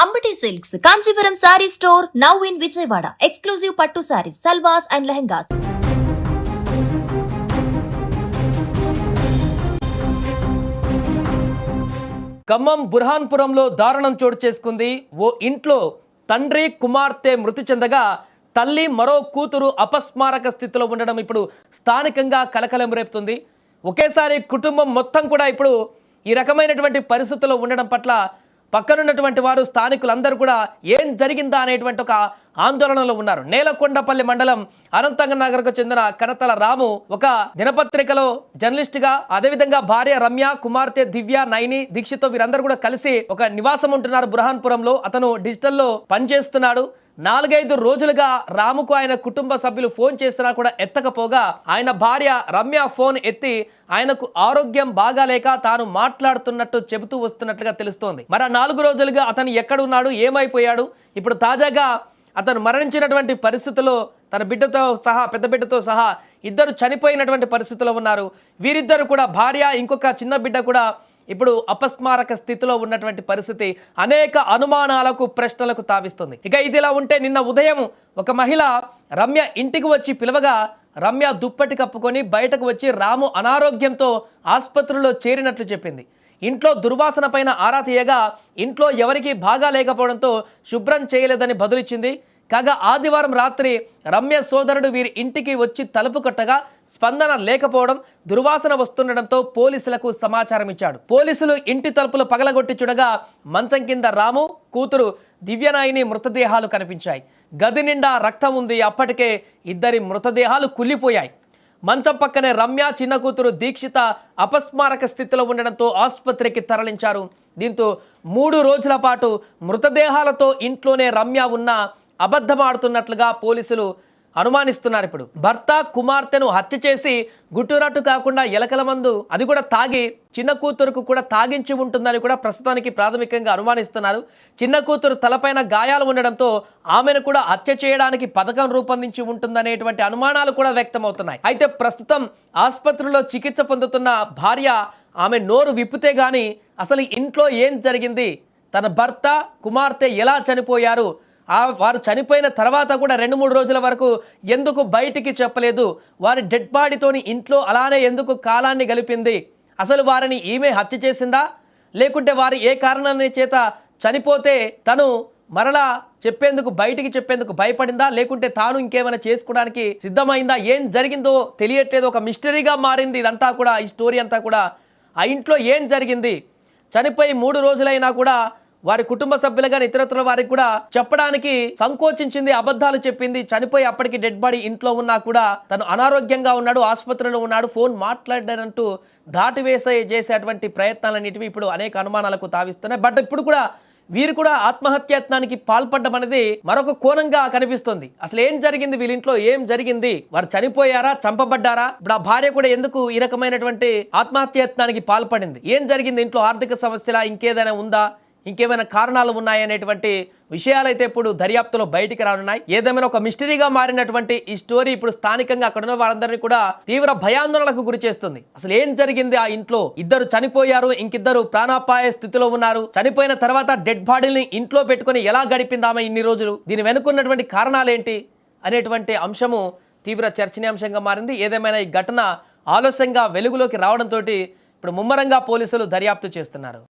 Ambati silks Kanchipuram sorry store now in Vijayawada. Exclusive పట్టు saris, సల్వాస్ and lehengas. Khammam బుర్హాన్పురంలో దారుణం చోటు చేసుకుంది. ఓ ఇంట్లో తండ్రి కుమార్తె మృతి చెందగా తల్లి మరో కూతురు అపస్మారక స్థితిలో ఉండడం ఇప్పుడు స్థానికంగా కలకలం రేపుతుంది. ఒకేసారి కుటుంబం మొత్తం కూడా ఇప్పుడు ఈ రకమైనటువంటి పరిస్థితుల్లో ఉండడం పట్ల పక్కనున్నటువంటి వారు స్థానికులందరూ కూడా ఏం జరిగిందా అనేటువంటి ఒక ఆందోళనలో ఉన్నారు. నేలకొండపల్లి మండలం అనంతనగర్కు చెందిన కనతల రాము ఒక దినపత్రికలో జర్నలిస్ట్గా, అదేవిధంగా భార్య రమ్య, కుమార్తె దివ్య, నైని, దీక్షిత్ వీరందరూ కూడా కలిసి ఒక నివాసం ఉంటున్నారు బుర్హాన్పురంలో. అతను డిజిటల్లో పనిచేస్తున్నాడు. 4-5 రోజులుగా రాముకు ఆయన కుటుంబ సభ్యులు ఫోన్ చేసినా కూడా ఎత్తకపోగా ఆయన భార్య రమ్య ఫోన్ ఎత్తి ఆయనకు ఆరోగ్యం బాగాలేక తాను మాట్లాడుతున్నట్టు చెబుతూ వస్తున్నట్లుగా తెలుస్తోంది. మరి 4 రోజులుగా అతను ఎక్కడున్నాడు, ఏమైపోయాడు, ఇప్పుడు తాజాగా అతను మరణించినటువంటి పరిస్థితుల్లో తన బిడ్డతో సహా, పెద్ద బిడ్డతో సహా ఇద్దరు చనిపోయినటువంటి పరిస్థితుల్లో ఉన్నారు. వీరిద్దరు కూడా భార్య, ఇంకొక చిన్న బిడ్డ కూడా ఇప్పుడు అపస్మారక స్థితిలో ఉన్నటువంటి పరిస్థితి అనేక అనుమానాలకు, ప్రశ్నలకు తావిస్తుంది. ఇక ఇదిలా ఉంటే నిన్న ఉదయం ఒక మహిళ రమ్య ఇంటికి వచ్చి పిలవగా రమ్య దుప్పటి కప్పుకొని బయటకు వచ్చి రాము అనారోగ్యంతో ఆసుపత్రిలో చేరినట్లు చెప్పింది. ఇంట్లో దుర్వాసన పైన ఆరా తీయగా ఇంట్లో ఎవరికీ బాగా లేకపోవడంతో శుభ్రం చేయలేదని బదులిచ్చింది. కాగా ఆదివారం రాత్రి రమ్య సోదరుడు వీరి ఇంటికి వచ్చి తలుపు కొట్టగా స్పందన లేకపోవడం, దుర్వాసన వస్తుండడంతో పోలీసులకు సమాచారం ఇచ్చాడు. పోలీసులు ఇంటి తలుపులు పగలగొట్టి చూడగా మంచం కింద రాము, కూతురు దివ్యనాయిని మృతదేహాలు కనిపించాయి. గది నిండా రక్తం ఉంది. అప్పటికే ఇద్దరి మృతదేహాలు కుళ్ళిపోయాయి. మంచం పక్కనే రమ్య, చిన్న కూతురు దీక్షిత అపస్మారక స్థితిలో ఉండడంతో ఆసుపత్రికి తరలించారు. దీంతో 3 రోజుల పాటు మృతదేహాలతో ఇంట్లోనే రమ్య ఉన్న అబద్ధమాడుతున్నట్లుగా పోలీసులు అనుమానిస్తున్నారు. ఇప్పుడు భర్త కుమార్తెను హత్య చేసి గుట్టురట్టు కాకుండా ఎలకల మందు అది కూడా తాగి చిన్న కూతురుకు కూడా తాగించి ఉంటుందని కూడా ప్రస్తుతానికి ప్రాథమికంగా అనుమానిస్తున్నారు. చిన్న కూతురు తలపైన గాయాలు ఉండడంతో ఆమెను కూడా హత్య చేయడానికి పథకం రూపొందించి ఉంటుందనేటువంటి అనుమానాలు కూడా వ్యక్తమవుతున్నాయి. అయితే ప్రస్తుతం ఆసుపత్రిలో చికిత్స పొందుతున్న భార్య ఆమె నోరు విప్పితే గాని అసలు ఇంట్లో ఏం జరిగింది, తన భర్త కుమార్తె ఎలా చనిపోయారు, వారు చనిపోయిన తర్వాత కూడా 2-3 రోజుల వరకు ఎందుకు బయటికి చెప్పలేదు, వారి డెడ్ బాడీతోని ఇంట్లో అలానే ఎందుకు కాలాన్ని గలిపింది, అసలు వారిని ఈమె హత్య చేసిందా, లేకుంటే వారు ఏ కారణాన్ని చేత చనిపోతే తను మరలా బయటికి చెప్పేందుకు భయపడిందా, లేకుంటే తాను ఇంకేమైనా చేసుకోవడానికి సిద్ధమైందా, ఏం జరిగిందో తెలియట్లేదు. ఒక మిస్టరీగా మారింది ఇదంతా కూడా. ఈ స్టోరీ అంతా కూడా ఆ ఇంట్లో ఏం జరిగింది, చనిపోయి 3 రోజులైనా కూడా వారి కుటుంబ సభ్యులు కానీ ఇతరత్ర వారికి కూడా చెప్పడానికి సంకోచించింది, అబద్ధాలు చెప్పింది. చనిపోయి అప్పటికి డెడ్ బాడీ ఇంట్లో ఉన్నా కూడా తను అనారోగ్యంగా ఉన్నాడు, ఆసుపత్రిలో ఉన్నాడు, ఫోన్ మాట్లాడారంటూ చేసేటువంటి ప్రయత్నాలన్నిటివి ఇప్పుడు అనేక అనుమానాలకు తావిస్తున్నాయి. బట్ ఇప్పుడు కూడా వీరు కూడా ఆత్మహత్యాయత్నానికి పాల్పడడం అనేది మరొక కోణంగా కనిపిస్తుంది. అసలు ఏం జరిగింది, వీళ్ళింట్లో ఏం జరిగింది, వారు చనిపోయారా, చంపబడ్డారా, ఇప్పుడు ఆ భార్య కూడా ఎందుకు ఈ రకమైనటువంటి ఆత్మహత్యాయత్నానికి పాల్పడింది, ఏం జరిగింది, ఇంట్లో ఆర్థిక సమస్యలా, ఇంకేదైనా ఉందా, ఇంకేమైనా కారణాలు ఉన్నాయనేటువంటి విషయాలైతే ఇప్పుడు దర్యాప్తులో బయటికి రానున్నాయి. ఏదేమైనా ఒక మిస్టరీగా మారినటువంటి ఈ స్టోరీ ఇప్పుడు స్థానికంగా అక్కడున్న వారందరినీ కూడా తీవ్ర భయాందోళనకు గురి చేస్తుంది. అసలు ఏం జరిగింది, ఆ ఇంట్లో ఇద్దరు చనిపోయారు, ఇంకిద్దరు ప్రాణాపాయ స్థితిలో ఉన్నారు. చనిపోయిన తర్వాత డెడ్ బాడీని ఇంట్లో పెట్టుకుని ఎలా గడిపిందామా ఇన్ని రోజులు, దీని వెనుకున్నటువంటి కారణాలేంటి అనేటువంటి అంశము తీవ్ర చర్చనీయాంశంగా మారింది. ఏదేమైనా ఈ ఘటన ఆలస్యంగా వెలుగులోకి రావడంతో ఇప్పుడు ముమ్మరంగా పోలీసులు దర్యాప్తు చేస్తున్నారు.